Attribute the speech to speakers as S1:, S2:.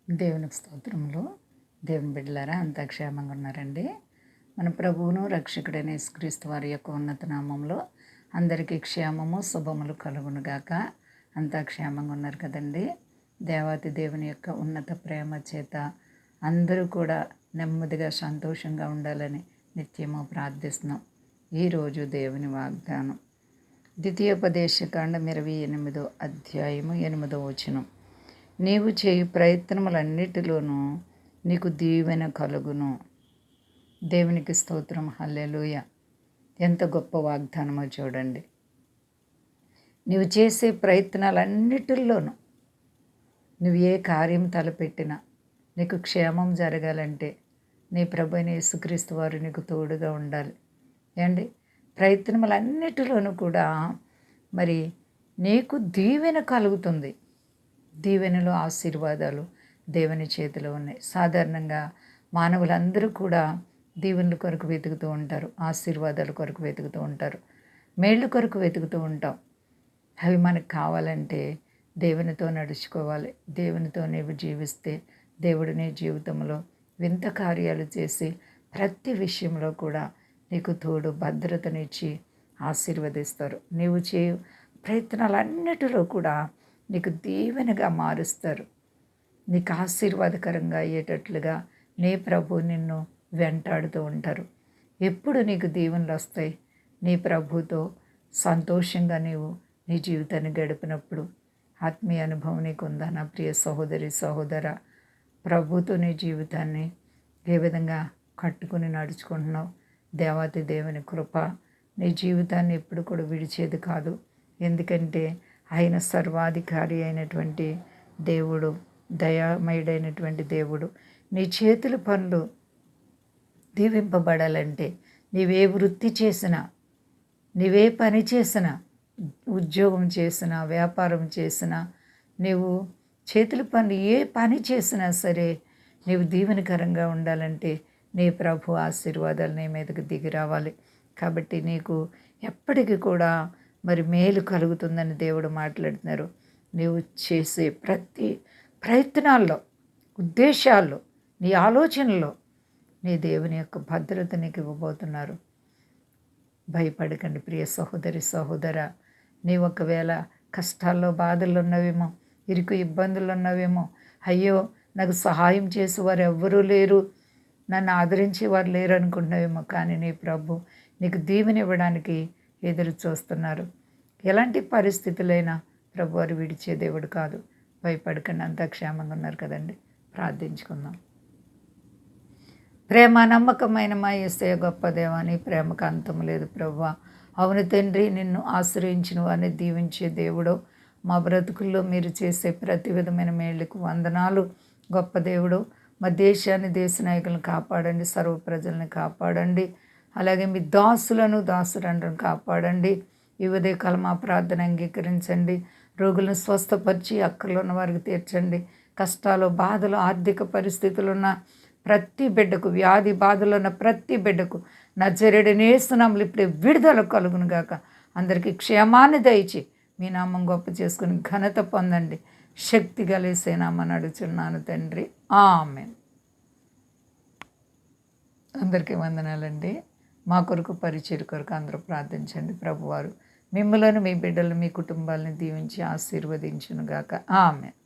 S1: దేవునికి స్తోత్రములు. దేవుని బిడ్డలారా అంతా క్షేమంగా ఉన్నారండి. మన ప్రభువును రక్షకుడైన యేసుక్రీస్తు వారి యొక్క ఉన్నత నామంలో అందరికీ క్షేమము శుభములు కలుగునుగాక. అంతా క్షేమంగా ఉన్నారు కదండి. దేవాతి దేవుని యొక్క ఉన్నత ప్రేమ చేత అందరూ కూడా నెమ్మదిగా సంతోషంగా ఉండాలని నిత్యము ప్రార్థిస్తున్నాం. ఈరోజు దేవుని వాగ్దానం ద్వితీయోపదేశకాండం 28వ అధ్యాయము 8వ వచనం. నీవు చేయు ప్రయత్నములన్నిటిలోనూ నీకు దీవెన కలుగును. దేవునికి స్తోత్రం. హల్లెలూయా. ఎంత గొప్ప వాగ్దానమో చూడండి. నీవు చేసే ప్రయత్నాలన్నిటిల్లోనూ నువ్వు ఏ కార్యం తలపెట్టినా నీకు క్షేమం జరగాలంటే నీ ప్రభువైన యేసుక్రీస్తు వారు నీకు తోడుగా ఉండాలి. ఏండి ప్రయత్నములన్నిటిలోనూ కూడా మరి నీకు దీవెన కలుగుతుంది. దీవెనలు ఆశీర్వాదాలు దేవుని చేతిలో ఉన్నాయి. సాధారణంగా మానవులందరూ కూడా దీవెనల కొరకు వెతుకుతూ ఉంటారు, ఆశీర్వాదాల కొరకు వెతుకుతూ ఉంటారు, మేళ్ళు కొరకు వెతుకుతూ ఉంటాం. అవి మనకు కావాలంటే దేవునితో నడుచుకోవాలి. దేవునితో నీవు జీవిస్తే దేవుడు నీ జీవితంలో వింత కార్యాలు చేసి ప్రతి విషయంలో కూడా నీకు తోడు భద్రతనిచ్చి ఆశీర్వదిస్తారు. నీవు చేయు ప్రయత్నాలన్నిటిలో కూడా నీకు దీవెనగా మారుస్తారు. నీకు ఆశీర్వాదకరంగా అయ్యేటట్లుగా నీ ప్రభు నిన్ను వెంటాడుతూ ఉంటారు. ఎప్పుడు నీకు దీవెనలు వస్తాయి? నీ ప్రభుతో సంతోషంగా నీవు నీ జీవితాన్ని గడిపినప్పుడు. ఆత్మీయ అనుభవం నీకు ఉందా నా ప్రియ సహోదరి సహోదర? ప్రభుతో నీ జీవితాన్ని ఏ విధంగా కట్టుకుని నడుచుకుంటున్నావు? దేవాతి దేవుని కృప నీ జీవితాన్ని ఎప్పుడు కూడా విడిచేది కాదు. ఎందుకంటే ఆయన సర్వాధికారి అయినటువంటి దేవుడు, దయామయుడైనటువంటి దేవుడు. నీ చేతుల పనులు దీవింపబడాలంటే నీవే వృత్తి చేసినా, నీవే పని చేసినా, ఉద్యోగం చేసినా, వ్యాపారం చేసినా, నీవు చేతుల పనులు ఏ పని చేసినా సరే నీవు దీవెనకరంగా ఉండాలంటే నీ ప్రభు ఆశీర్వాదాలు నీ మీదకి దిగి రావాలి. కాబట్టి నీకు ఎప్పటికీ కూడా మరి మేలు కలుగుతుందని దేవుడు మాట్లాడుతున్నారు. నీవు చేసే ప్రతి ప్రయత్నాల్లో, ఉద్దేశాల్లో, నీ ఆలోచనలో నీ దేవుని యొక్క భద్రత నీకు ఇవ్వబోతున్నారు. భయపడకండి ప్రియ సహోదరి సహోదర. నీ ఒకవేళ కష్టాల్లో బాధలు ఉన్నవేమో, ఇరుకు ఇబ్బందులు ఉన్నవేమో, అయ్యో నాకు సహాయం చేసేవారు ఎవ్వరూ లేరు, నన్ను ఆదరించేవారు లేరు అనుకుంటున్నావేమో. కానీ నీ ప్రభు నీకు దీవెన ఇవ్వడానికి ఎదురు చూస్తున్నారు. ఎలాంటి పరిస్థితులైనా ప్రభు వారు విడిచే దేవుడు కాదు. భయపడకండి, అంతా క్షేమంగా ఉన్నారు కదండి. ప్రార్థించుకుందాం. ప్రేమ నమ్మకమైన మా యేసయ్య గొప్ప దేవా, నీ ప్రేమకు అంతం లేదు ప్రభువా. అవును తండ్రి, నిన్ను ఆశ్రయించిన వారిని దీవించే దేవుడు. మా బ్రతుకుల్లో మీరు చేసే ప్రతి విధమైన మేళ్లకు వందనాలు. గొప్ప దేవుడు, మా దేశాన్ని, దేశ నాయకులను కాపాడండి, సర్వ ప్రజలను కాపాడండి. అలాగే మీ దాసురండ్రను కాపాడండి. ఈ ఉదయకాలం మా ప్రార్థన అంగీకరించండి. రోగులను స్వస్థపరిచి అక్కర్లో ఉన్న వారికి తీర్చండి. కష్టాలు, బాధలు, ఆర్థిక పరిస్థితులు ఉన్న ప్రతి బిడ్డకు, వ్యాధి బాధలు ఉన్న ప్రతి బిడ్డకు నజరేయుడైన యేసు నామములో ఇప్పుడే విడుదల కలుగును గాక. అందరికీ క్షేమాన్ని దయచి మీ నామం గొప్ప చేసుకుని ఘనత పొందండి. శక్తి కలిసే నామని అడుగుచున్నాను తండ్రి, ఆమేన్. అందరికీ వందనాలండి. మా కొరకు పరిచయం కొరకు అందరూ ప్రార్థించండి. ప్రభువారు మిమ్మలను, మీ బిడ్డలు, మీ కుటుంబాలను దీవించి ఆశీర్వదించునుగాక. ఆమేన్.